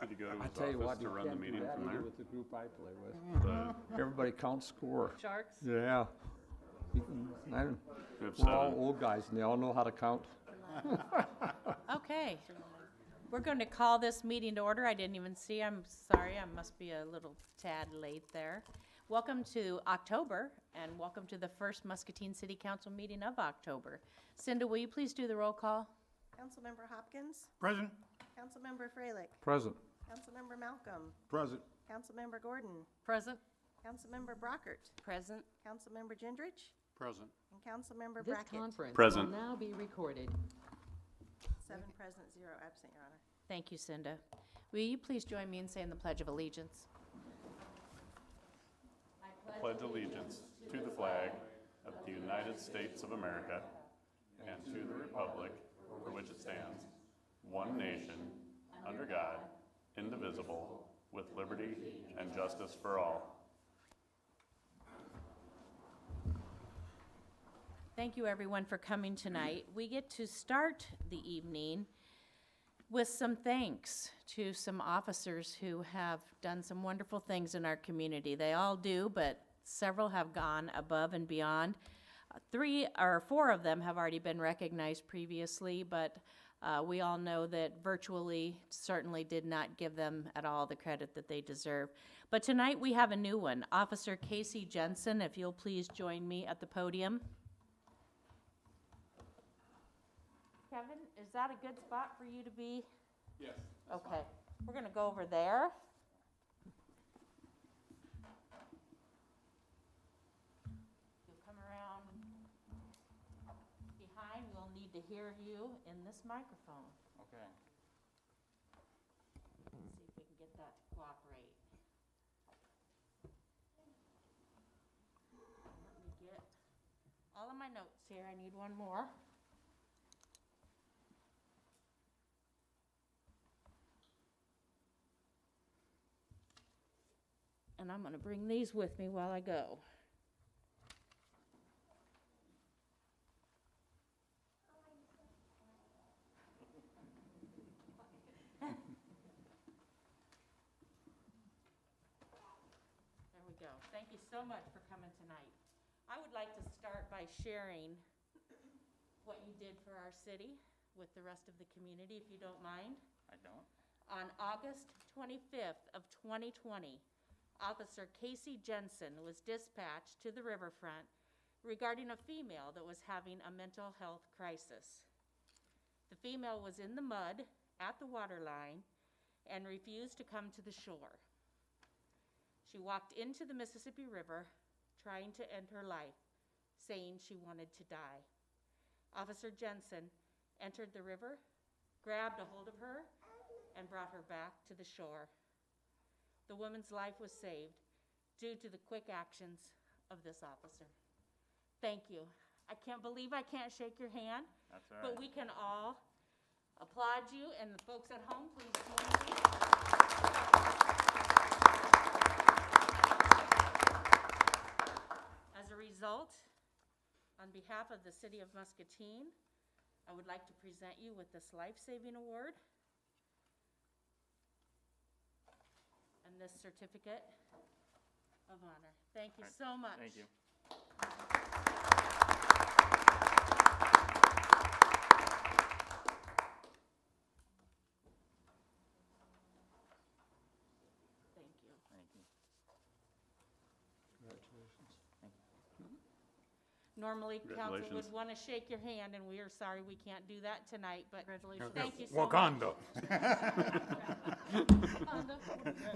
Did you go to I his tell you what, office to you run the can't do meeting that from either there? with the group I play with. But Everybody counts score. Sharks? Yeah. we have We're all 7. old guys and they all know how to count. Okay. We're going to call this meeting to order. I didn't even see. I'm sorry. I must be a little tad late there. Welcome to October, and welcome to the first Muscatine City Council meeting of October. Cinda, will you please do the roll call? Councilmember Hopkins, Present. Councilmember Freilich, Present. Councilmember Malcolm, Present. Councilmember Gordon, Present. Councilmember Brockert, Present. Councilmember Gendrich, Present. and Councilmember This Brackett. conference Present. will now be recorded. 7 present, 0 absent, Your Honor. Thank you, Cinda. Will you please join me in saying the Pledge of Allegiance? Pledge allegiance to the flag of the United States of America and to the republic for which it stands, one nation, under God, indivisible, with liberty and justice for all. Thank you, everyone, for coming tonight. We get to start the evening with some thanks to some officers who have done some wonderful things in our community. They all do, but several have gone above and beyond. 3 or 4 of them have already been recognized previously, but we all know that virtually certainly did not give them at all the credit that they deserve. But tonight we have a new one, Officer Casey Jensen. If you'll please join me at the podium. Kevin, is that a good spot for you to be? Yes. Okay, we're gonna go over there. You'll come around behind, we'll need to hear you in this microphone. Okay. Let's see if we can get that to cooperate. Let me get all of my notes here, I need one more. And I'm going to bring these with me while I go. There we go. Thank you so much for coming tonight. I would like to start by sharing what you did for our city with the rest of the community, if you don't mind. I don't. On August 25th of 2020, Officer Casey Jensen was dispatched to the riverfront regarding a female that was having a mental health crisis. The female was in the mud at the water line and refused to come to the shore. She walked into the Mississippi River trying to end her life, saying she wanted to die. Officer Jensen entered the river, grabbed a hold of her, and brought her back to the shore. The woman's life was saved due to the quick actions of this officer. Thank you. I can't believe I can't shake your hand, That's all right. but we can all applaud you, and the folks at home, please join me. As a result, on behalf of the city of Muscatine, I would like to present you with this life-saving award and this certificate of honor. Thank you so much. Thank you. Thank you. Thank you. Congratulations. Normally, council would Congratulations. want to shake your hand, and we are sorry we can't do that tonight, but Congratulations. thank you so much. Wakanda.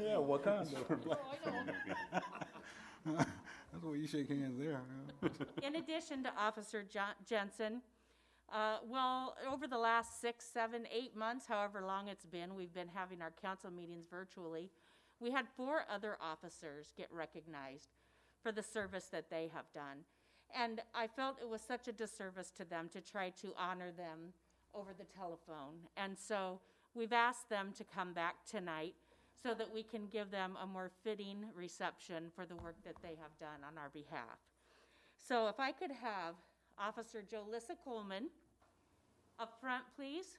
Yeah, Wakanda. That's why you shake hands there. In addition to Officer Jensen, well, over the last 6, 7, 8 months, however long it's been, we've been having our council meetings virtually. We had 4 other officers get recognized for the service that they have done. And I felt it was such a disservice to them to try to honor them over the telephone. And so we've asked them to come back tonight so that we can give them a more fitting reception for the work that they have done on our behalf. So if I could have Officer Jolissa Coleman up front, please.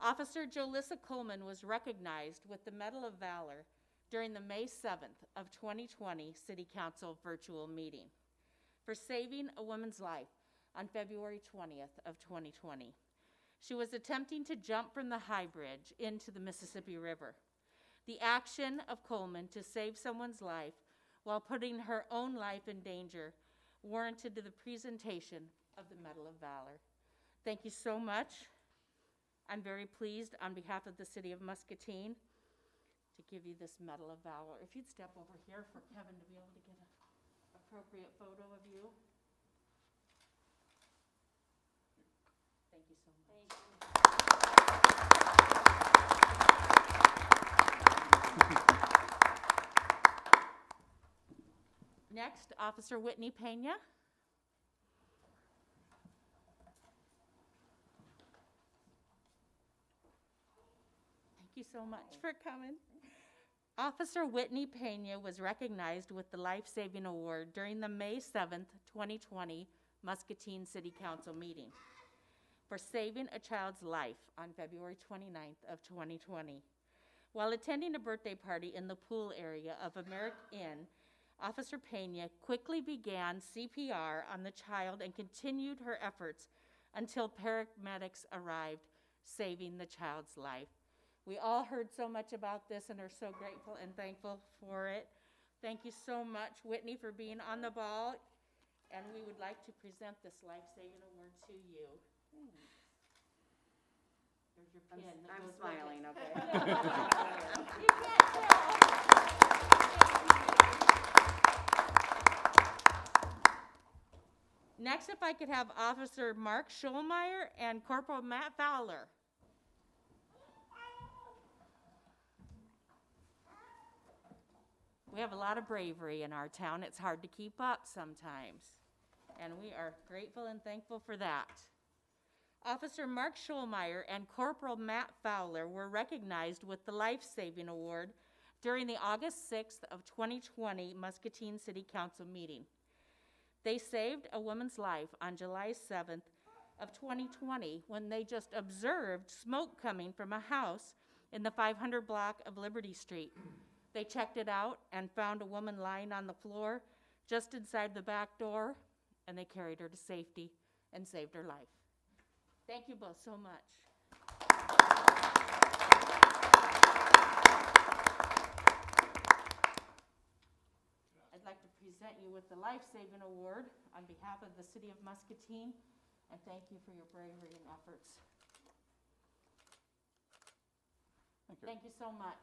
Officer Jolissa Coleman was recognized with the Medal of Valor during the May 7th of 2020 City Council virtual meeting for saving a woman's life on February 20th of 2020. She was attempting to jump from the high bridge into the Mississippi River. The action of Coleman to save someone's life while putting her own life in danger warranted the presentation of the Medal of Valor. Thank you so much. I'm very pleased on behalf of the City of Muscatine to give you this Medal of Valor. If you'd step over here for Kevin to be able to get an appropriate photo of you. Thank you so much. Next, Officer Whitney Pena. Thank you so much for coming. Officer Whitney Pena was recognized with the Life Saving Award during the May 7th, 2020 Muscatine City Council meeting for saving a child's life on February 29th of 2020. While attending a birthday party in the pool area of American Inn, Officer Pena quickly began CPR on the child and continued her efforts until paramedics arrived, saving the child's life. We all heard so much about this and are so grateful and thankful for it. Thank you so much, Whitney, for being on the ball. And we would like to present this life-saving award to you. Here's your pin. that I'm goes with smiling, it. okay? You can't tell. Next, if I could have Officer Mark Schulmeyer and Corporal Matt Fowler. We have a lot of bravery in our town. It's hard to keep up sometimes, and we are grateful and thankful for that. Officer Mark Schulmeyer and Corporal Matt Fowler were recognized with the Life Saving Award during the August 6th of 2020 Muscatine City Council meeting. They saved a woman's life on July 7th of 2020 when they just observed smoke coming from a house in the 500 block of Liberty Street. They checked it out and found a woman lying on the floor just inside the back door, and they carried her to safety and saved her life. Thank you both so much. I'd like to present you with the Life Saving Award on behalf of the City of Muscatine, and thank you for your bravery and efforts. Thank you so much.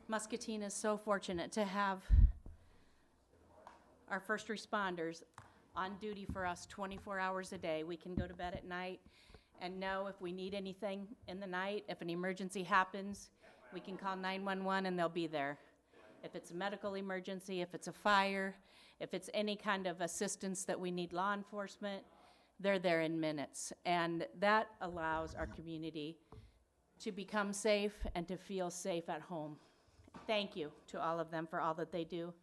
Muscatine is so fortunate to have our first responders on duty for us 24 hours a day. We can go to bed at night and know if we need anything in the night, if an emergency happens, we can call 911 and they'll be there. If it's a medical emergency, if it's a fire, if it's any kind of assistance that we need law enforcement, they're there in minutes. And that allows our community to become safe and to feel safe at home. Thank you to all of them for all that they do.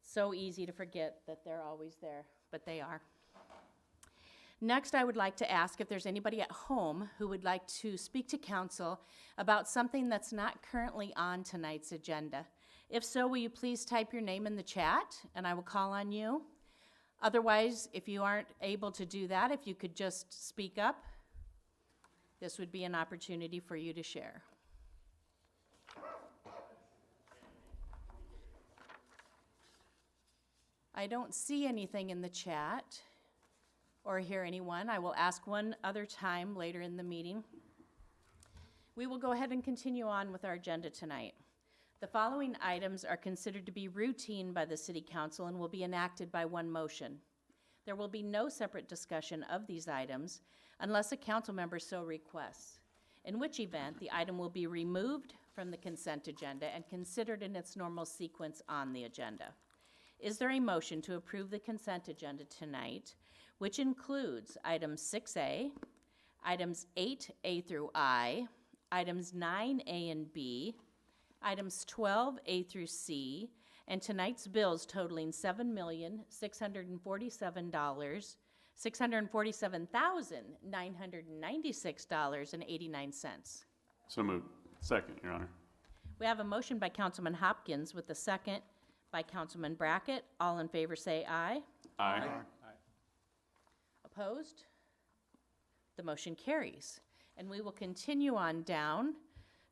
So easy to forget that they're always there, but they are. Next, I would like to ask if there's anybody at home who would like to speak to council about something that's not currently on tonight's agenda. If so, will you please type your name in the chat and I will call on you. Otherwise, if you aren't able to do that, if you could just speak up, this would be an opportunity for you to share. I don't see anything in the chat or hear anyone. I will ask one other time later in the meeting. We will go ahead and continue on with our agenda tonight. The following items are considered to be routine by the City Council and will be enacted by one motion. There will be no separate discussion of these items unless a council member so requests, in which event the item will be removed from the consent agenda and considered in its normal sequence on the agenda. Is there a motion to approve the consent agenda tonight, which includes items 6A, items 8A through I, items 9A and B, items 12A through C, and tonight's bills totaling $7,647,996.89. So moved. Second, Your Honor. We have a motion by Councilman Hopkins with a second by Councilman Brackett. All in favor say aye. Aye. Opposed? The motion carries. And we will continue on down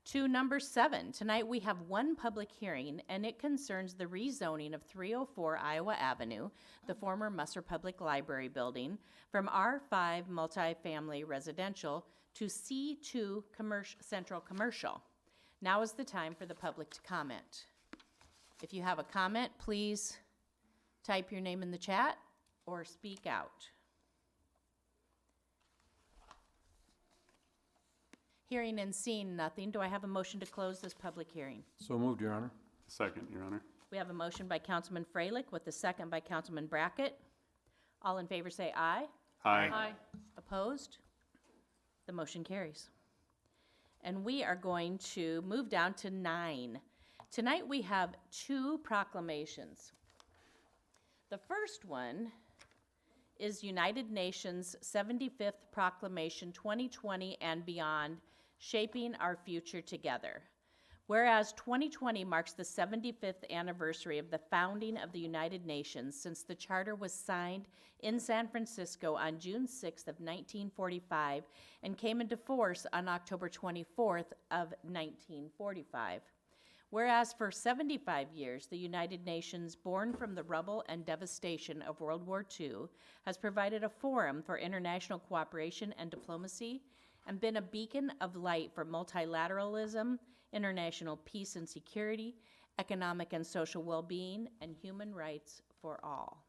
to number 7. Tonight we have one public hearing, and it concerns the rezoning of 304 Iowa Avenue, the former Musser Public Library building, from R5 multifamily residential to C2 central commercial. Now is the time for the public to comment. If you have a comment, please type your name in the chat or speak out. Hearing and seeing nothing, do I have a motion to close this public hearing? So moved, Your Honor. Second, Your Honor. We have a motion by Councilman Freilich with a second by Councilman Brackett. All in favor say aye. Aye. Opposed? The motion carries. And we are going to move down to 9. Tonight we have 2 proclamations. The first one is United Nations 75th Proclamation 2020 and beyond, Shaping Our Future Together. Whereas 2020 marks the 75th anniversary of the founding of the United Nations, since the charter was signed in San Francisco on June 6th of 1945 and came into force on October 24th of 1945. Whereas for 75 years, the United Nations, born from the rubble and devastation of World War II, has provided a forum for international cooperation and diplomacy and been a beacon of light for multilateralism, international peace and security, economic and social well-being, and human rights for all.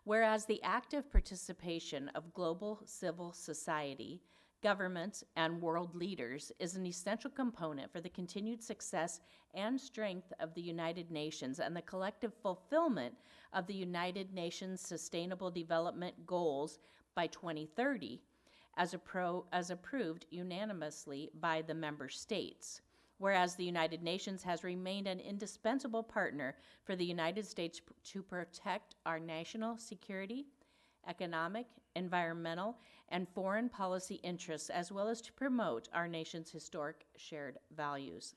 Whereas the active participation of global civil society, governments, and world leaders is an essential component for the continued success and strength of the United Nations and the collective fulfillment of the United Nations Sustainable Development Goals by 2030, as approved unanimously by the member states. Whereas the United Nations has remained an indispensable partner for the United States to protect our national security, economic, environmental, and foreign policy interests, as well as to promote our nation's historic shared values.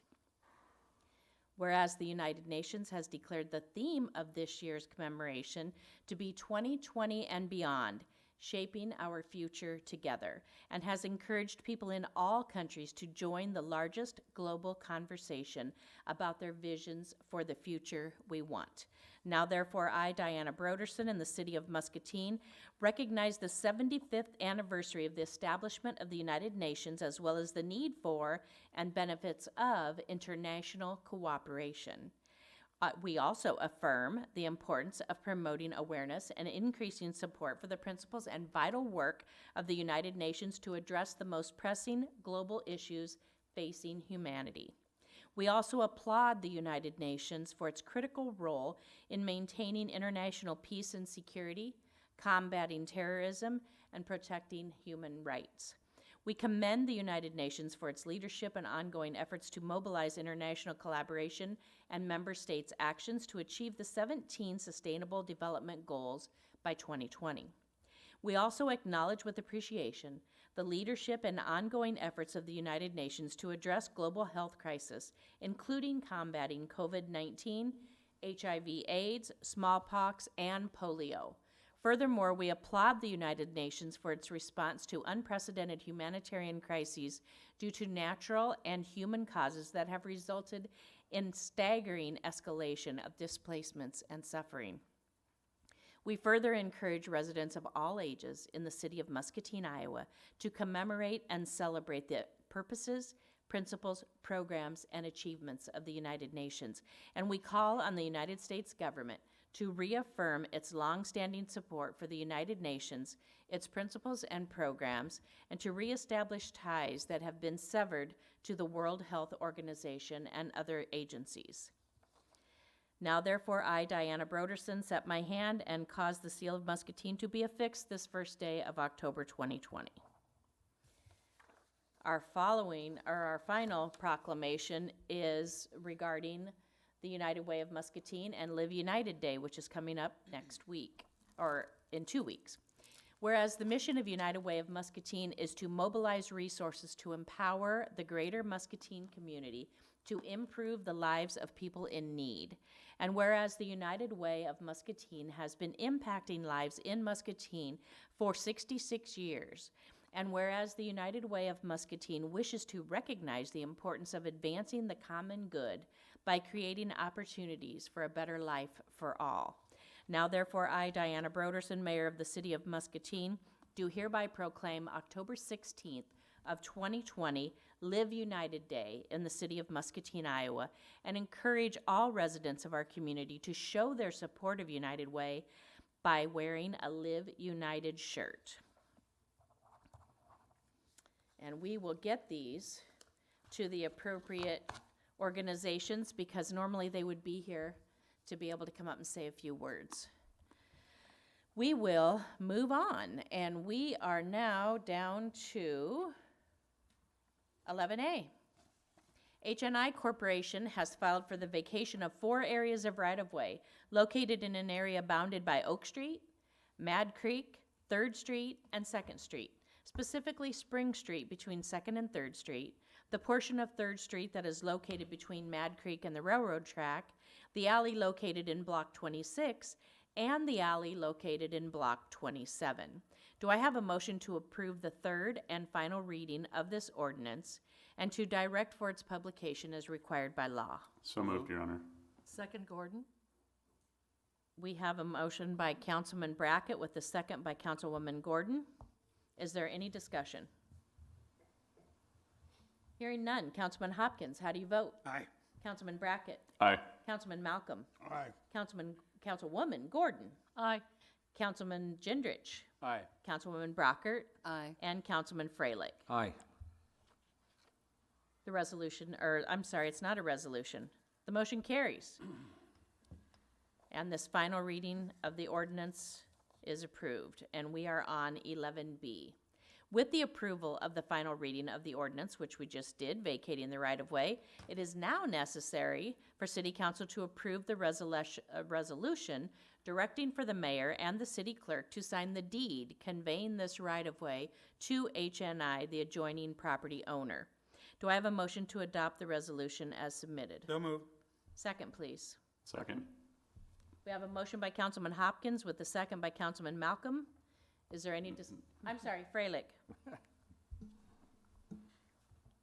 Whereas the United Nations has declared the theme of this year's commemoration to be 2020 and beyond, Shaping Our Future Together, and has encouraged people in all countries to join the largest global conversation about their visions for the future we want. Now, therefore, I, Diana Broderson, in the city of Muscatine, recognize the 75th anniversary of the establishment of the United Nations, as well as the need for and benefits of international cooperation. We also affirm the importance of promoting awareness and increasing support for the principles and vital work of the United Nations to address the most pressing global issues facing humanity. We also applaud the United Nations for its critical role in maintaining international peace and security, combating terrorism, and protecting human rights. We commend the United Nations for its leadership and ongoing efforts to mobilize international collaboration and member states' actions to achieve the 17 Sustainable Development Goals by 2020. We also acknowledge with appreciation the leadership and ongoing efforts of the United Nations to address global health crisis, including combating COVID-19, HIV/AIDS, smallpox, and polio. Furthermore, we applaud the United Nations for its response to unprecedented humanitarian crises due to natural and human causes that have resulted in staggering escalation of displacements and suffering. We further encourage residents of all ages in the city of Muscatine, Iowa, to commemorate and celebrate the purposes, principles, programs, and achievements of the United Nations. And we call on the United States government to reaffirm its longstanding support for the United Nations, its principles and programs, and to reestablish ties that have been severed to the World Health Organization and other agencies. Now therefore I, Diana Broderson, set my hand and cause the seal of Muscatine to be affixed this first day of October 2020. Our final proclamation is regarding the United Way of Muscatine and Live United Day, which is coming up next week, or in 2 weeks. Whereas the mission of United Way of Muscatine is to mobilize resources to empower the greater Muscatine community to improve the lives of people in need. And whereas the United Way of Muscatine has been impacting lives in Muscatine for 66 years, and whereas the United Way of Muscatine wishes to recognize the importance of advancing the common good by creating opportunities for a better life for all. Now therefore I, Diana Broderson, Mayor of the City of Muscatine, do hereby proclaim October 16th of 2020 Live United Day in the City of Muscatine, Iowa, and encourage all residents of our community to show their support of United Way by wearing a Live United shirt. And we will get these to the appropriate organizations because normally they would be here to be able to come up and say a few words. We will move on, and we are now down to 11A. HNI Corporation has filed for the vacation of 4 areas of right-of-way located in an area bounded by Oak Street, Mad Creek, 3rd Street, and 2nd Street, specifically Spring Street between 2nd and 3rd Street, the portion of 3rd Street that is located between Mad Creek and the railroad track, the alley located in Block 26, and the alley located in Block 27. Do I have a motion to approve the third and final reading of this ordinance and to direct for its publication as required by law? So moved, Your Honor. Second, Gordon. We have a motion by Councilman Brackett with a second by Councilwoman Gordon. Is there any discussion? Hearing none. Councilman Hopkins, how do you vote? Aye. Councilman Brackett. Aye. Councilman Malcolm. Aye. Councilwoman Gordon. Aye. Councilman Gendrich. Aye. Councilwoman Brockert. Aye. And Councilman Freilich. Aye. The resolution, or I'm sorry, it's not a resolution. The motion carries. And this final reading of the ordinance is approved, and we are on 11B. With the approval of the final reading of the ordinance, which we just did, vacating the right-of-way, it is now necessary for City Council to approve the resolution directing for the mayor and the city clerk to sign the deed conveying this right-of-way to HNI, the adjoining property owner. Do I have a motion to adopt the resolution as submitted? So moved. Second, please. Second. We have a motion by Councilman Hopkins with a second by Councilman Malcolm. Is there any I'm sorry, Freilich.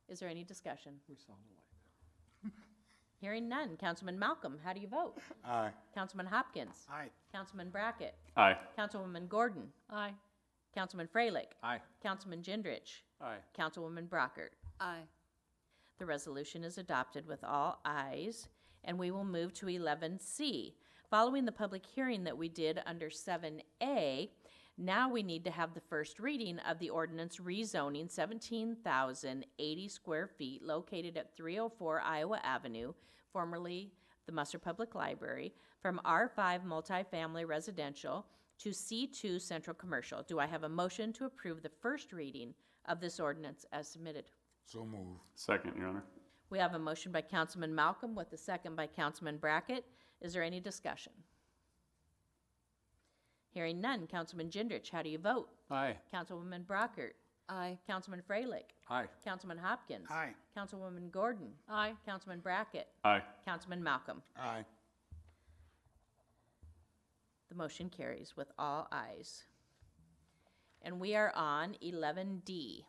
Is there any discussion? We sound alike. Hearing none. Councilman Malcolm, how do you vote? Aye. Councilman Hopkins. Aye. Councilman Brackett. Aye. Councilwoman Gordon. Aye. Councilman Freilich. Aye. Councilman Gendrich. Aye. Councilwoman Brockert. Aye. The resolution is adopted with all ayes, and we will move to 11C. Following the public hearing that we did under 7A, now we need to have the first reading of the ordinance rezoning 17,080 square feet located at 304 Iowa Avenue, formerly the Musser Public Library, from R5 multifamily residential to C2 central commercial. Do I have a motion to approve the first reading of this ordinance as submitted? So moved. Second, Your Honor. We have a motion by Councilman Malcolm with a second by Councilman Brackett. Is there any discussion? Hearing none. Councilman Gendrich, how do you vote? Aye. Councilwoman Brockert. Aye. Councilman Freilich. Aye. Councilman Hopkins. Aye. Councilwoman Gordon. Aye. Councilman Brackett. Aye. Councilman Malcolm. Aye. The motion carries with all ayes. And we are on 11D.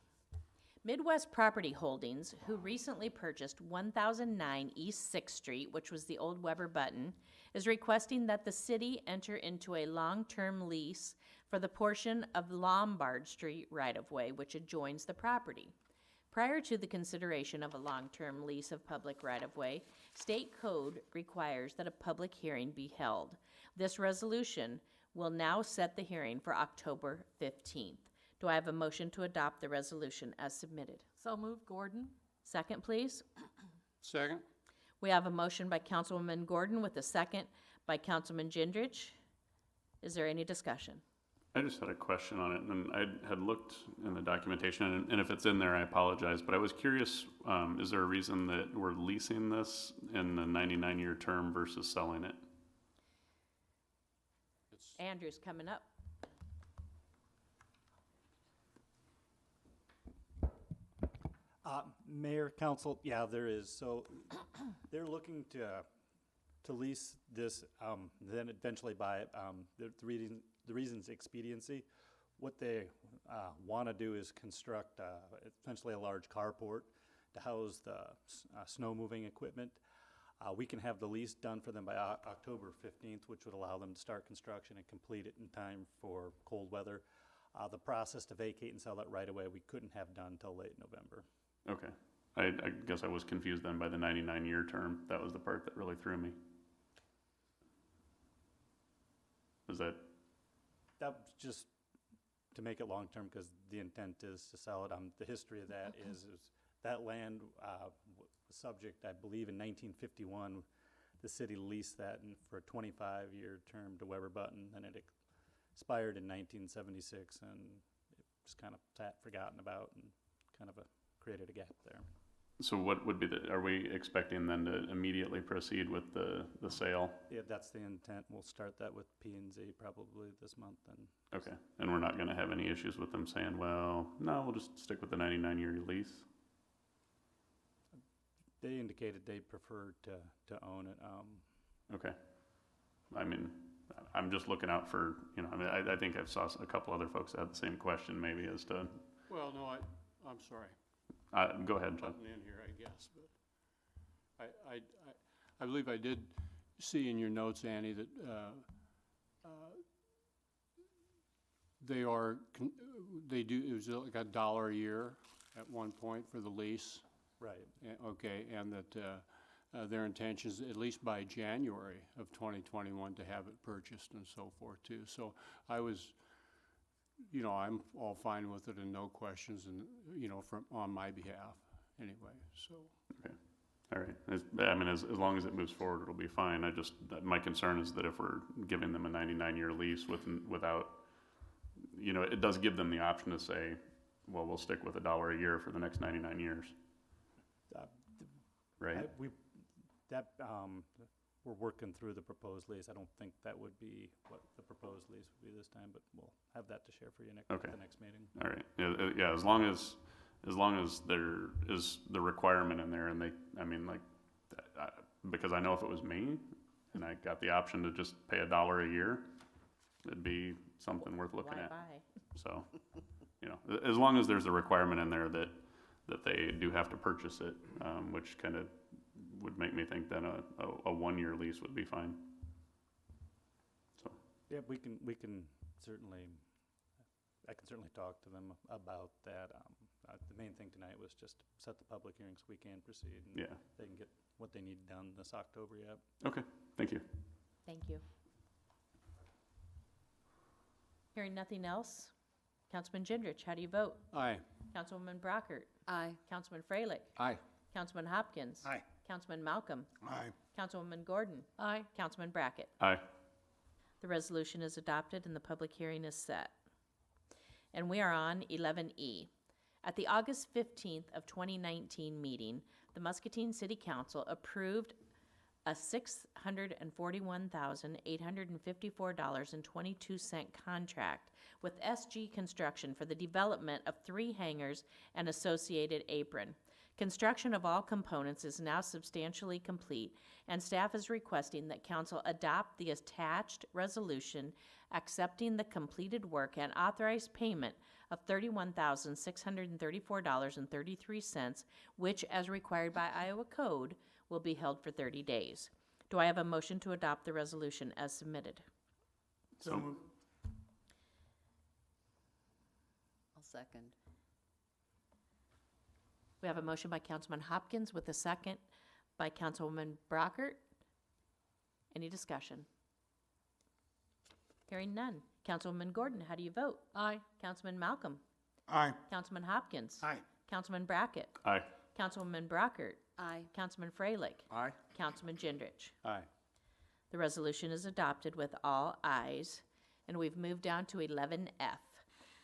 Midwest Property Holdings, who recently purchased 1009 East 6th Street, which was the old Weber Button, is requesting that the city enter into a long-term lease for the portion of Lombard Street right-of-way which adjoins the property. Prior to the consideration of a long-term lease of public right-of-way, State code requires that a public hearing be held. This resolution will now set the hearing for October 15th. Do I have a motion to adopt the resolution as submitted? So moved, Gordon. Second, please. Second? We have a motion by Councilwoman Gordon with a second by Councilman Gendrich. Is there any discussion? I just had a question on it, and I had looked in the documentation, and if it's in there, I apologize, but I was curious, is there a reason that we're leasing this in the 99-year term versus selling it? Andrew's coming up. Mayor, council, yeah, there is. So they're looking to lease this, then eventually buy it. The reason's expediency. What they want to do is construct essentially a large carport to house the snow moving equipment. We can have the lease done for them by October 15th, which would allow them to start construction and complete it in time for cold weather. The process to vacate and sell that right away, we couldn't have done until late November. Okay. I guess I was confused then by the 99-year term. That was the part that really threw me. Was that? That was just to make it long-term, because the intent is to sell it. The history of that is that land was subject, I believe, in 1951. The city leased that for a 25-year term to Weber Button, and it expired in 1976, and it just kind of sat forgotten about and kind of created a gap there. So what would be are we expecting then to immediately proceed with the sale? Yeah, that's the intent. We'll start that with P&Z probably this month. And Okay, and we're not gonna have any issues with them saying, well, no, we'll just stick with the 99-year lease? they indicated they preferred to own it. Okay. I mean, I'm just looking out for, I mean, I think I saw a couple other folks that had the same question maybe as to, Well, no, I'm sorry. go ahead, John. Button in here, I guess, but I believe I did see in your notes, Annie, that they do, it was like $1 a year at one point for the lease. Right. Okay, and that their intention is at least by January of 2021 to have it purchased and so forth too. So I was, I'm all fine with it and no questions and, on my behalf anyway, so. Okay. All right. I mean, as long as it moves forward, it'll be fine. My concern is that if we're giving them a 99-year lease without, it does give them the option to say, well, we'll stick with $1 a year for the next 99 years. Right? We're working through the proposed lease. I don't think that would be what the proposed lease would be this time, but we'll have that to share for you at the next meeting. All right. Yeah. As long as there is the requirement in there, and because I know if it was me and I got the option to just pay $1 a year, it'd be something worth looking at. So, as long as there's a requirement in there that they do have to purchase it, which kind of would make me think then a 1-year lease would be fine. So. Yeah, we can certainly, I can certainly talk to them about that. The main thing tonight was just to set the public hearing so we can proceed. And yeah. They can get what they need done this October yet. Okay, thank you. Thank you. Hearing nothing else, Councilman Gendrich, how do you vote? Aye. Councilwoman Brockert? Aye. Councilman Freilich? Aye. Councilman Hopkins? Aye. Councilman Malcolm? Aye. Councilwoman Gordon? Aye. Councilman Brackett? Aye. The resolution is adopted and the public hearing is set. And we are on 11E. At the August 15th of 2019 meeting, the Muscatine City Council approved a $641,854.22 contract with SG Construction for the development of 3 hangars and associated apron. Construction of all components is now substantially complete, and staff is requesting that council adopt the attached resolution accepting the completed work and authorized payment of $31,634.33, which, as required by Iowa Code, will be held for 30 days. Do I have a motion to adopt the resolution as submitted? So moved. I'll second. We have a motion by Councilman Hopkins with a second by Councilwoman Brockert. Any discussion? Hearing none. Councilwoman Gordon, how do you vote? Aye. Councilman Malcolm? Aye. Councilman Hopkins? Aye. Councilman Brackett? Aye. Councilwoman Brockert? Aye. Councilman Freilich? Aye. Councilman Gendrich? Aye. The resolution is adopted with all ayes, and we've moved down to 11F.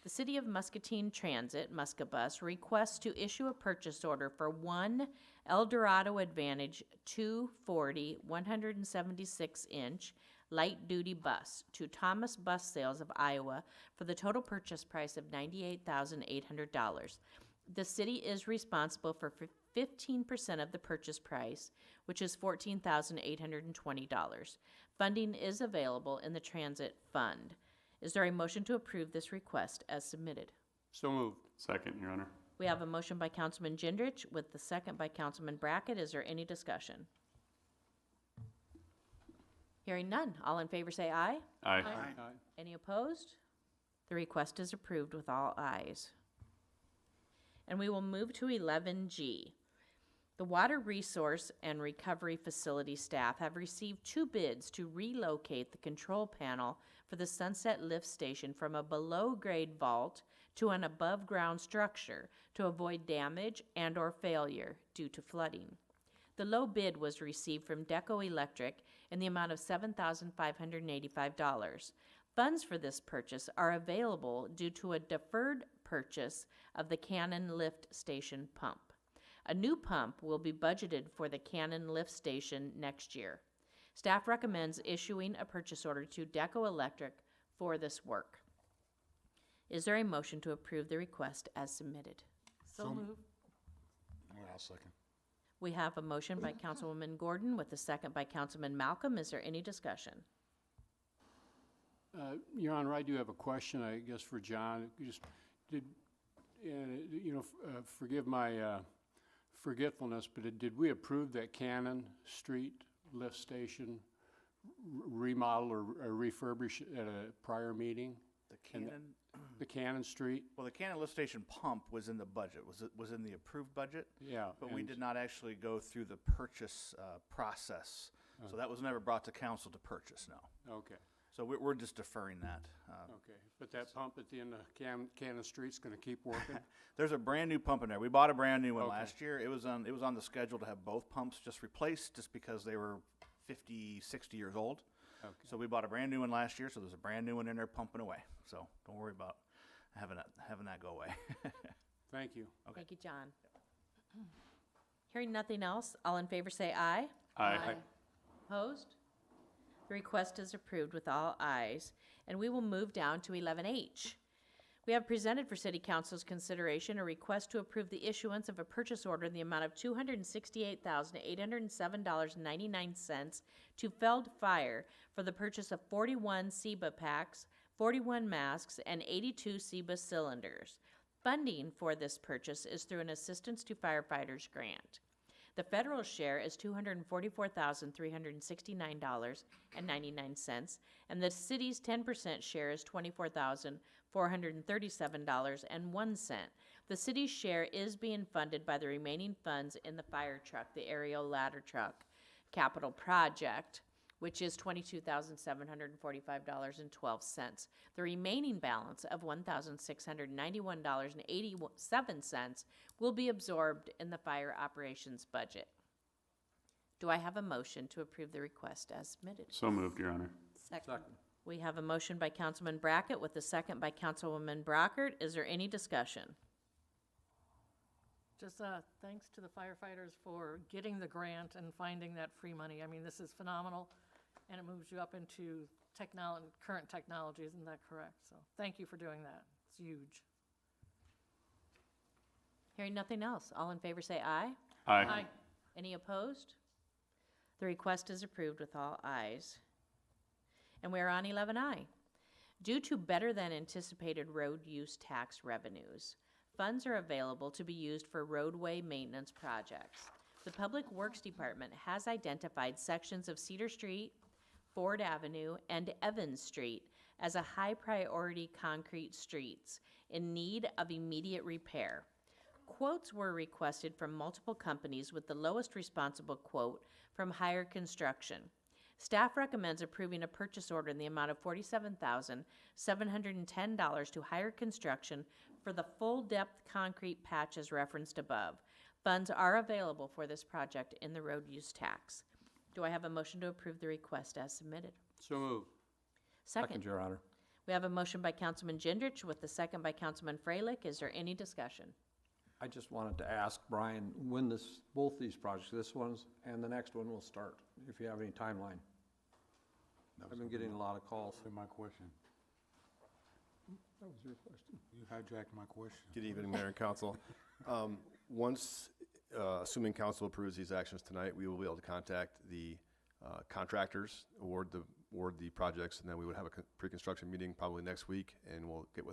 The City of Muscatine Transit, Muscabus, requests to issue a purchase order for one Eldorado Advantage 240 176-inch light-duty bus to Thomas Bus Sales of Iowa for the total purchase price of $98,800. The city is responsible for 15% of the purchase price, which is $14,820. Funding is available in the Transit Fund. Is there a motion to approve this request as submitted? So moved. Second, Your Honor. We have a motion by Councilman Gendrich with the second by Councilman Brackett. Is there any discussion? Hearing none. All in favor say aye. Aye. Aye. Any opposed? The request is approved with all ayes. And we will move to 11G. The Water Resource and Recovery Facility staff have received 2 bids to relocate the control panel for the Sunset Lift Station from a below-grade vault to an above-ground structure to avoid damage and/or failure due to flooding. The low bid was received from Deco Electric in the amount of $7,585. Funds for this purchase are available due to a deferred purchase of the Cannon Lift Station pump. A new pump will be budgeted for the Cannon Lift Station next year. Staff recommends issuing a purchase order to Deco Electric for this work. Is there a motion to approve the request as submitted? So moved. I'll second. We have a motion by Councilwoman Gordon with a second by Councilman Malcolm. Is there any discussion? Your Honor, I do have a question, I guess, for John. Forgive my forgetfulness, but did we approve that Cannon Street lift station remodel or refurbish at a prior meeting? The Cannon Street? Well, the Cannon lift station pump was in the budget, was in the approved budget. Yeah. But we and- did not actually go through the purchase process. So that was never brought to council to purchase, no. Okay, So we're just deferring that. okay. But that pump at the end of Cannon Street's gonna keep working? There's a brand new pump in there. We bought a brand new one Okay. last year. It was on the schedule to have both pumps just replaced just because they were 50, 60 years old. Okay. So we bought a brand new one last year, so there's a brand new one in there pumping away. So don't worry about having that go away. Thank you. Okay. Thank you, John. Hearing nothing else, all in favor say aye. Aye. Opposed? The request is approved with all ayes, and we will move down to 11H. We have presented for City Council's consideration a request to approve the issuance of a purchase order in the amount of $268,807.99 to Feld Fire for the purchase of 41 SEBA packs, 41 masks, and 82 SEBA cylinders. Funding for this purchase is through an Assistance to Firefighters grant. The federal share is $244,369.99, and the city's 10% share is $24,437.01. The city's share is being funded by the remaining funds in the fire truck, the aerial ladder truck capital project, which is $22,745.12. The remaining balance of $1,691.87 will be absorbed in the fire operations budget. Do I have a motion to approve the request as submitted? So moved, Your Honor. Second. We have a motion by Councilman Brackett with a second by Councilwoman Brockert. Is there any discussion? Just thanks to the firefighters for getting the grant and finding that free money. I mean, this is phenomenal, and it moves you up into current technology, isn't that correct? So thank you for doing that. It's huge. Hearing nothing else, all in favor say aye. Aye. Any opposed? The request is approved with all ayes. And we are on 11I. Due to better than anticipated road use tax revenues, funds are available to be used for roadway maintenance projects. The Public Works Department has identified sections of Cedar Street, Ford Avenue, and Evans Street as a high-priority concrete streets in need of immediate repair. Quotes were requested from multiple companies with the lowest responsible quote from Higher Construction. Staff recommends approving a purchase order in the amount of $47,710 to Higher Construction for the full-depth concrete patch as referenced above. Funds are available for this project in the road use tax. Do I have a motion to approve the request as submitted? So moved. Second. Your Honor. We have a motion by Councilman Gendrich with the second by Councilman Freilich. Is there any discussion? I just wanted to ask Brian when both these projects, this one's and the next one will start, if you have any timeline. I've been getting a lot of calls. That's my question. That was your question. You hijacked my question. Good evening, Mayor and Council. Once, assuming council approves these actions tonight, we will be able to contact the contractors, award the projects, and then we would have a pre-construction meeting probably next week, and we'll get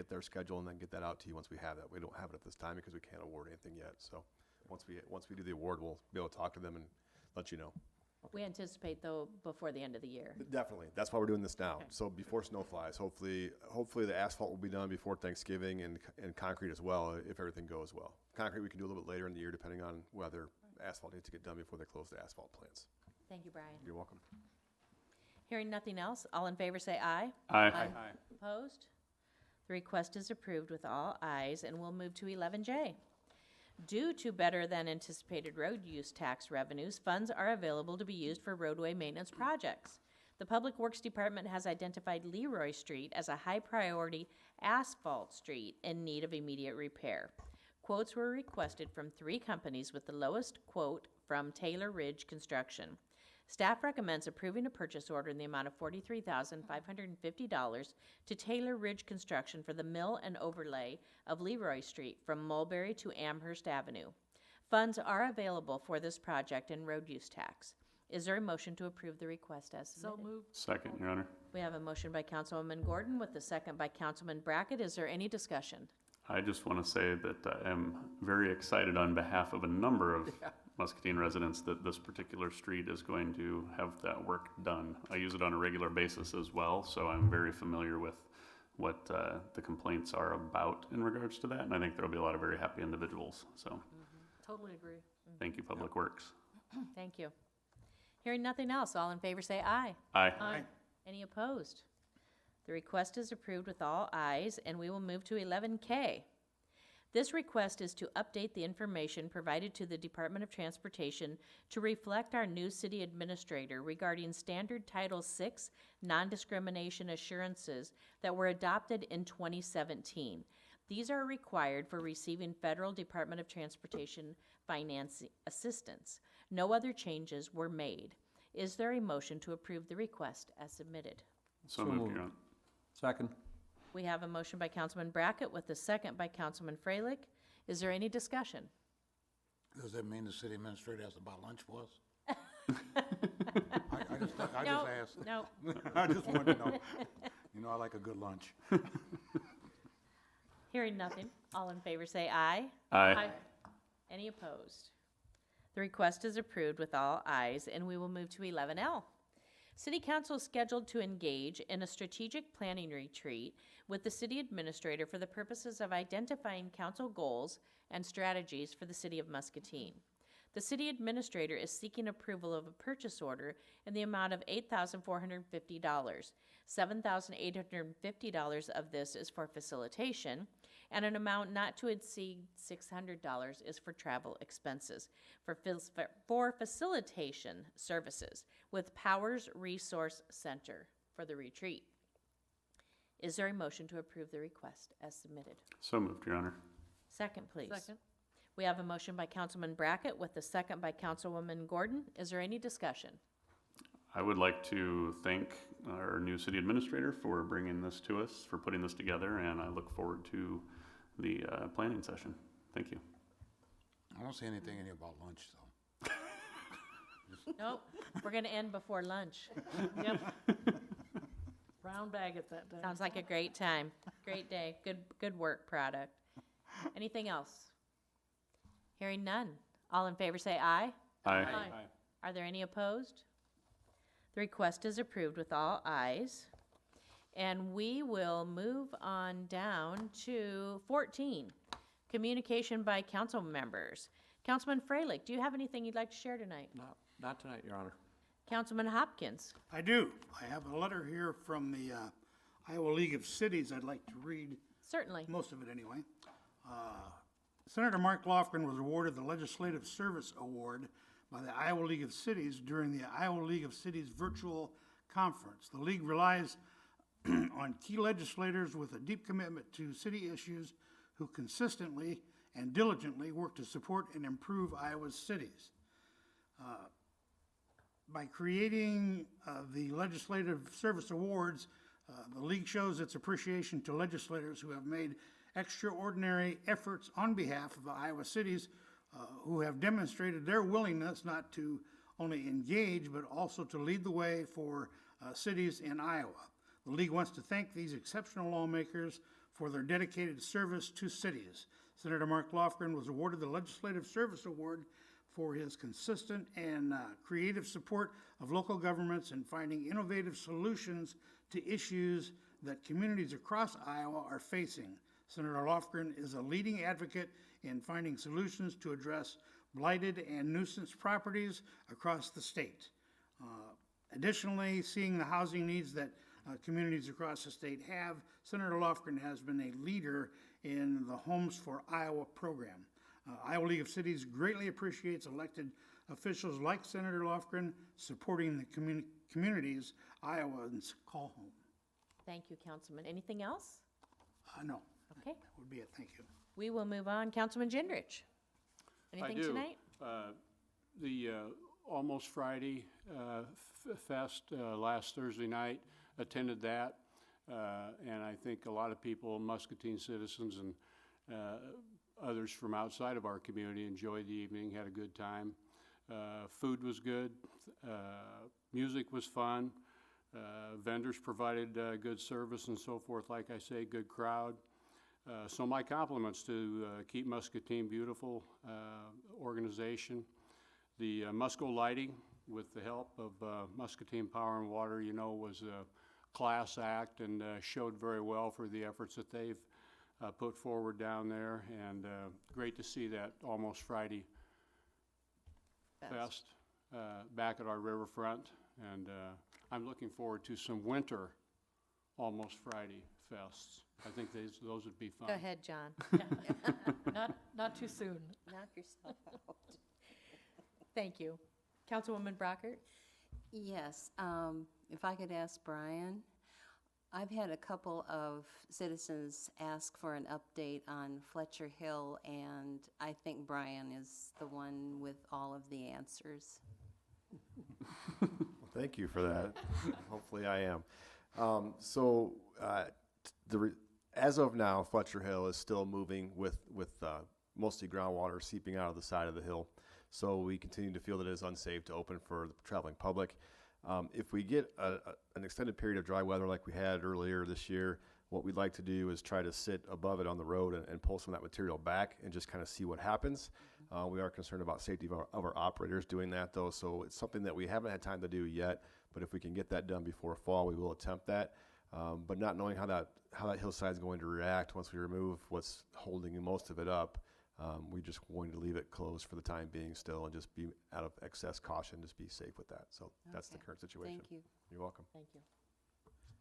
their schedule and then get that out to you once we have that. We don't have it at this time because we can't award anything yet. So once we do the award, we'll be able to talk to them and let you know. We anticipate, though, before the end of the year. Definitely. That's why we're doing this now. Okay. So before snow flies, hopefully the asphalt will be done before Thanksgiving and concrete as well, if everything goes well. Concrete we can do a little bit later in the year depending on whether asphalt needs to get done before they close the asphalt plants. Thank you, Brian. You're welcome. Hearing nothing else, all in favor say aye. Aye. Opposed? The request is approved with all ayes, and we'll move to 11J. Due to better than anticipated road use tax revenues, funds are available to be used for roadway maintenance projects. The Public Works Department has identified Leroy Street as a high-priority asphalt street in need of immediate repair. Quotes were requested from 3 companies with the lowest quote from Taylor Ridge Construction. Staff recommends approving a purchase order in the amount of $43,550 to Taylor Ridge Construction for the mill and overlay of Leroy Street from Mulberry to Amherst Avenue. Funds are available for this project in road use tax. Is there a motion to approve the request as submitted? So moved. Second, Your Honor. We have a motion by Councilwoman Gordon with the second by Councilman Brackett. Is there any discussion? I just want to say that I am very excited on behalf of a number of Muscatine residents that this particular street is going to have that work done. I use it on a regular basis as well, so I'm very familiar with what the complaints are about in regards to that, and I think there'll be a lot of very happy individuals. So Totally agree. thank you, Public Works. Thank you. Hearing nothing else, all in favor say aye. Aye. Aye. Any opposed? The request is approved with all ayes, and we will move to 11K. This request is to update the information provided to the Department of Transportation to reflect our new city administrator regarding Standard Title VI non-discrimination assurances that were adopted in 2017. These are required for receiving Federal Department of Transportation finance assistance. No other changes were made. Is there a motion to approve the request as submitted? So moved, Your Honor. Second. We have a motion by Councilman Brackett with the second by Councilman Freilich. Is there any discussion? Does that mean the city administrator has to buy lunch for us? I just No, asked. no. I just want to know. You know, I like a good lunch. Hearing nothing, all in favor say aye. Aye. Any opposed? The request is approved with all ayes, and we will move to 11L. City Council is scheduled to engage in a strategic planning retreat with the city administrator for the purposes of identifying council goals and strategies for the city of Muscatine. The city administrator is seeking approval of a purchase order in the amount of $8,450. $7,850 of this is for facilitation, and an amount not to exceed $600 is for travel expenses for facilitation services with Powers Resource Center for the retreat. Is there a motion to approve the request as submitted? So moved, Your Honor. Second, please. Second. We have a motion by Councilman Brackett with the second by Councilwoman Gordon. Is there any discussion? I would like to thank our new city administrator for bringing this to us, for putting this together, and I look forward to the planning session. Thank you. I don't see anything in here about lunch, though. Nope, we're gonna end before lunch. Yep. Brown bag at that time. Sounds like a great time, great day, good work, product. Anything else? Hearing none. All in favor say aye. Aye. Aye. Are there any opposed? The request is approved with all ayes. And we will move on down to 14. Communication by council members. Councilman Freilich, do you have anything you'd like to share tonight? Not tonight, Your Honor. Councilman Hopkins? I do. I have a letter here from the Iowa League of Cities I'd like to read, Certainly. most of it anyway. Senator Mark Lofgren was awarded the Legislative Service Award by the Iowa League of Cities during the Iowa League of Cities virtual conference. The league relies on key legislators with a deep commitment to city issues who consistently and diligently work to support and improve Iowa's cities. By creating the Legislative Service Awards, the league shows its appreciation to legislators who have made extraordinary efforts on behalf of the Iowa cities, who have demonstrated their willingness not to only engage, but also to lead the way for cities in Iowa. The league wants to thank these exceptional lawmakers for their dedicated service to cities. Senator Mark Lofgren was awarded the Legislative Service Award for his consistent and creative support of local governments in finding innovative solutions to issues that communities across Iowa are facing. Senator Lofgren is a leading advocate in finding solutions to address blighted and nuisance properties across the state. Additionally, seeing the housing needs that communities across the state have, Senator Lofgren has been a leader in the Homes for Iowa program. Iowa League of Cities greatly appreciates elected officials like Senator Lofgren supporting the communities Iowans call home. Thank you, Councilman. Anything else? No, Okay, that would be it. Thank you. we will move on. Councilman Gendrich? Anything tonight? The Almost Friday Fest last Thursday night, attended that, and I think a lot of people, Muscatine citizens and others from outside of our community, enjoyed the evening, had a good time. Food was good, music was fun, vendors provided good service and so forth, like I say, good crowd. So my compliments to Keep Muscatine Beautiful organization. The Musco Lighting, with the help of Muscatine Power and Water, was a class act and showed very well for the efforts that they've put forward down there. And great to see that Almost Friday Fest back at our riverfront. And I'm looking forward to some winter Almost Friday Fests. I think those would be fun. Go ahead, John. Not too soon. Knock yourself out. Thank you. Councilwoman Brockert? Yes, if I could ask Brian, I've had a couple of citizens ask for an update on Fletcher Hill, and I think Brian is the one with all of the answers. Well, thank you for that. Hopefully I am. As of now, Fletcher Hill is still moving with mostly groundwater seeping out of the side of the hill. So we continue to feel that it is unsafe to open for the traveling public. If we get an extended period of dry weather like we had earlier this year, what we'd like to do is try to sit above it on the road and pull some of that material back and just kind of see what happens. We are concerned about safety of our operators doing that, though, so it's something that we haven't had time to do yet, but if we can get that done before fall, we will attempt that. But not knowing how that hillside is going to react once we remove what's holding most of it up, we're just going to leave it closed for the time being still and just be out of excess caution, just be safe with that. So that's the Okay. current situation. Thank you. You're welcome. Thank you.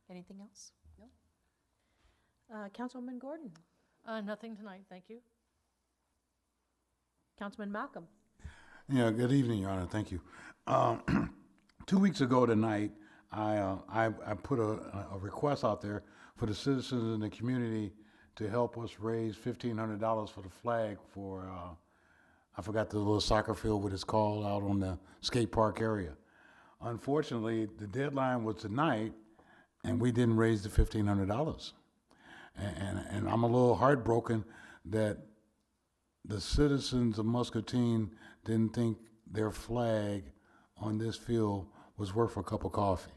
Anything else? No. Councilwoman Gordon? Nothing tonight, thank you. Councilman Malcolm? Yeah, good evening, Your Honor. Thank you. 2 weeks ago tonight, I put a request out there for the citizens in the community to help us raise $1,500 for the flag for, I forgot the little soccer field, what it's called, out on the skate park area. Unfortunately, the deadline was tonight, and we didn't raise the $1,500. And I'm a little heartbroken that the citizens of Muscatine didn't think their flag on this field was worth a cup of coffee.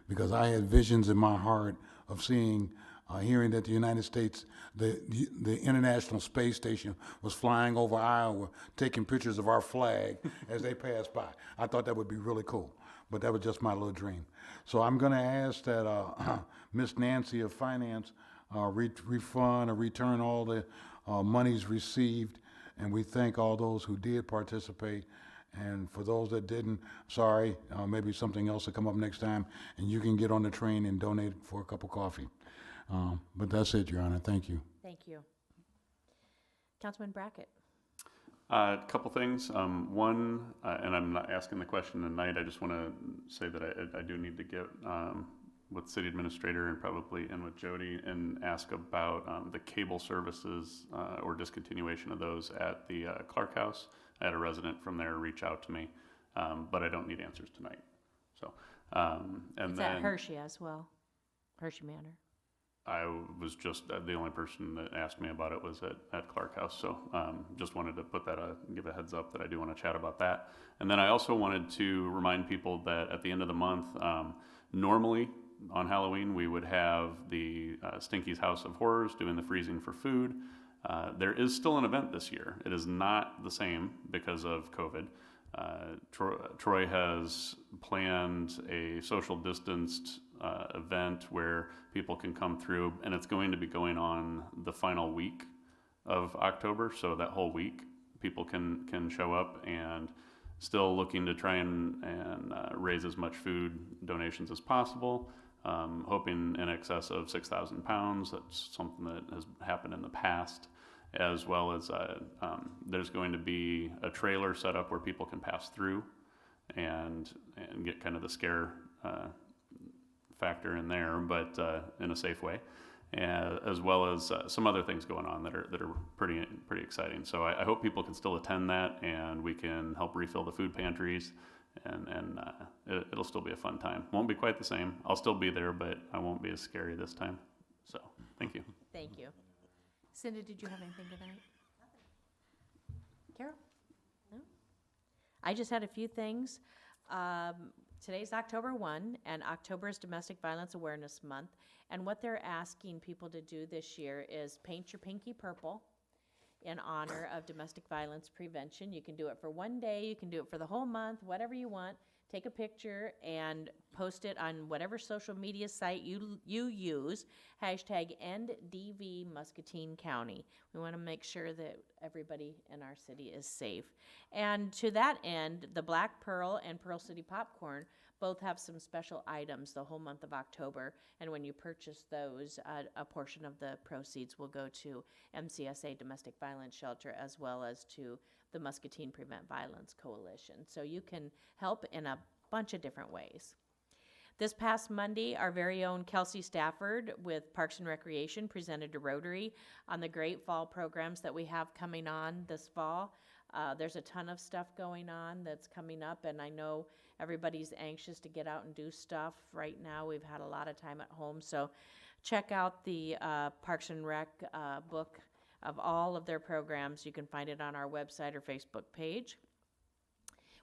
Because I had visions in my heart of seeing, hearing that the United States, the International Space Station was flying over Iowa, taking pictures of our flag as they passed by. I thought that would be really cool, but that was just my little dream. So I'm gonna ask that Miss Nancy of Finance refund or return all the monies received, and we thank all those who did participate. And for those that didn't, sorry, maybe something else will come up next time, and you can get on the train and donate for a cup of coffee. But that's it, Your Honor. Thank you. Thank you. Councilman Brackett. A couple things. One, and I'm not asking the question tonight, I just want to say that I do need to get with city administrator and probably in with Jody and ask about the cable services or discontinuation of those at the Clark House. I had a resident from there reach out to me, but I don't need answers tonight. So, and It's then at Hershey as well, Hershey Manor. I was just, the only person that asked me about it was at Clark House, so just wanted to put that, give a heads up that I do want to chat about that. And then I also wanted to remind people that at the end of the month, normally on Halloween, we would have the Stinky's House of Horrors doing the freezing for food. There is still an event this year. It is not the same because of COVID. Troy has planned a social distanced event where people can come through, and it's going to be going on the final week of October, so that whole week people can show up, and still looking to try and raise as much food donations as possible, hoping in excess of 6,000 pounds. That's something that has happened in the past, as well as there's going to be a trailer set up where people can pass through and get kind of the scare factor in there, but in a safe way, as well as some other things going on that are pretty exciting. So I hope people can still attend that, and we can help refill the food pantries, and it'll still be a fun time. Won't be quite the same. I'll still be there, but I won't be as scary this time. So thank you. Thank you. Cindy, did you have anything tonight? Carol? No? I just had a few things. Today's October 1, and October is Domestic Violence Awareness Month. And what they're asking people to do this year is paint your pinky purple in honor of domestic violence prevention. You can do it for one day, you can do it for the whole month, whatever you want. Take a picture and post it on whatever social media site you use, hashtag #NDV Muscatine County. We want to make sure that everybody in our city is safe. And to that end, the Black Pearl and Pearl City Popcorn both have some special items the whole month of October, and when you purchase those, a portion of the proceeds will go to MCSA Domestic Violence Shelter, as well as to the Muscatine Prevent Violence Coalition. So you can help in a bunch of different ways. This past Monday, our very own Kelsey Stafford with Parks and Recreation presented to Rotary on the great fall programs that we have coming on this fall. There's a ton of stuff going on that's coming up, and I know everybody's anxious to get out and do stuff right now. We've had a lot of time at home, so check out the Parks and Rec book of all of their programs. You can find it on our website or Facebook page.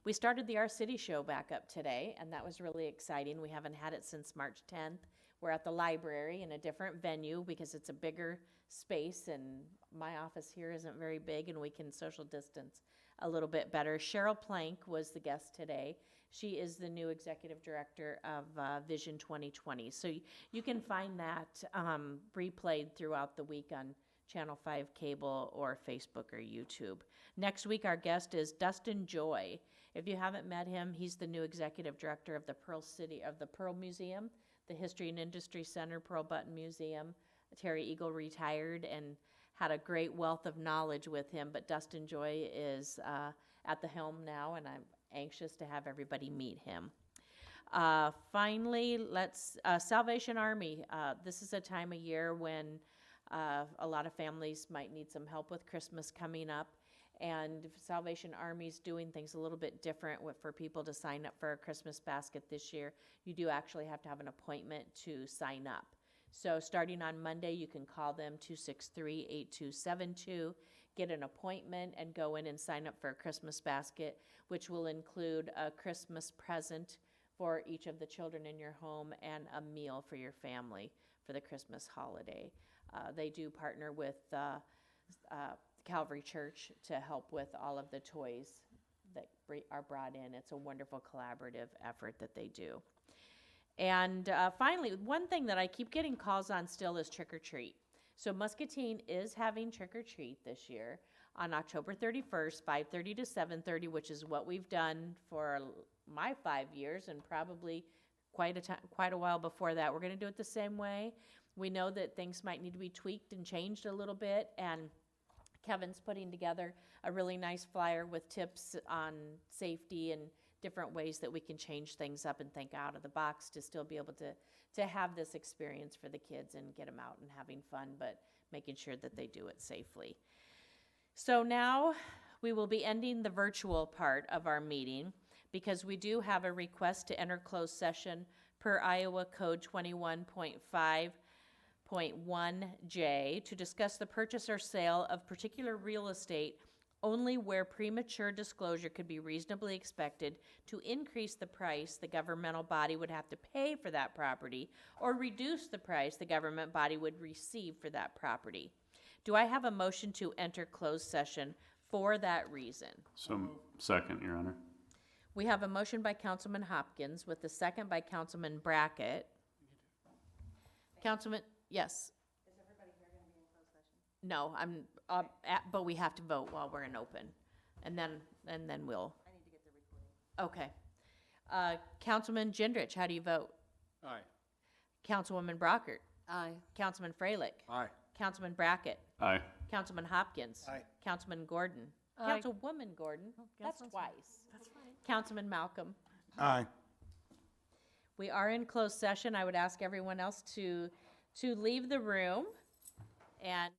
We started the Our City show back up today, and that was really exciting. We haven't had it since March 10th. We're at the library in a different venue because it's a bigger space, and my office here isn't very big, and we can social distance a little bit better. Cheryl Plank was the guest today. She is the new executive director of Vision 2020. So you can find that replayed throughout the week on Channel 5 cable or Facebook or YouTube. Next week, our guest is Dustin Joy. If you haven't met him, he's the new executive director of the Pearl Museum, the History and Industry Center, Pearl Button Museum. Terry Eagle retired and had a great wealth of knowledge with him, but Dustin Joy is at the helm now, and I'm anxious to have everybody meet him. Finally, Salvation Army. This is a time of year when a lot of families might need some help with Christmas coming up, and Salvation Army's doing things a little bit different for people to sign up for a Christmas basket this year. You do actually have to have an appointment to sign up. So starting on Monday, you can call them 263-8272, get an appointment, and go in and sign up for a Christmas basket, which will include a Christmas present for each of the children in your home and a meal for your family for the Christmas holiday. They do partner with Calvary Church to help with all of the toys that are brought in. It's a wonderful collaborative effort that they do. And finally, one thing that I keep getting calls on still is trick or treat. So Muscatine is having trick or treat this year on October 31st, 5:30 to 7:30, which is what we've done for my 5 years and probably quite a while before that. We're going to do it the same way. We know that things might need to be tweaked and changed a little bit, and Kevin's putting together a really nice flyer with tips on safety and different ways that we can change things up and think out of the box to still be able to have this experience for the kids and get them out and having fun, but making sure that they do it safely. So now we will be ending the virtual part of our meeting because we do have a request to enter closed session per Iowa Code 21.5.1J to discuss the purchase or sale of particular real estate only where premature disclosure could be reasonably expected to increase the price the governmental body would have to pay for that property or reduce the price the government body would receive for that property. Do I have a motion to enter closed session for that reason? So, second, Your Honor. We have a motion by Councilman Hopkins with a second by Councilman Brackett. Councilman, yes. Is everybody here going to be in closed session? No, but we have to vote while we're in open, and then we'll. I need to get the recording. Okay. Councilman Gendrich, how do you vote? Aye. Councilwoman Brockert. Aye. Councilman Freilich. Aye. Councilman Brackett. Aye. Councilman Hopkins. Aye. Councilman Gordon. Aye. Councilwoman Gordon. That's that's twice. That's fine. Councilman Malcolm. Aye. We are in closed session. I would ask everyone else to leave the room and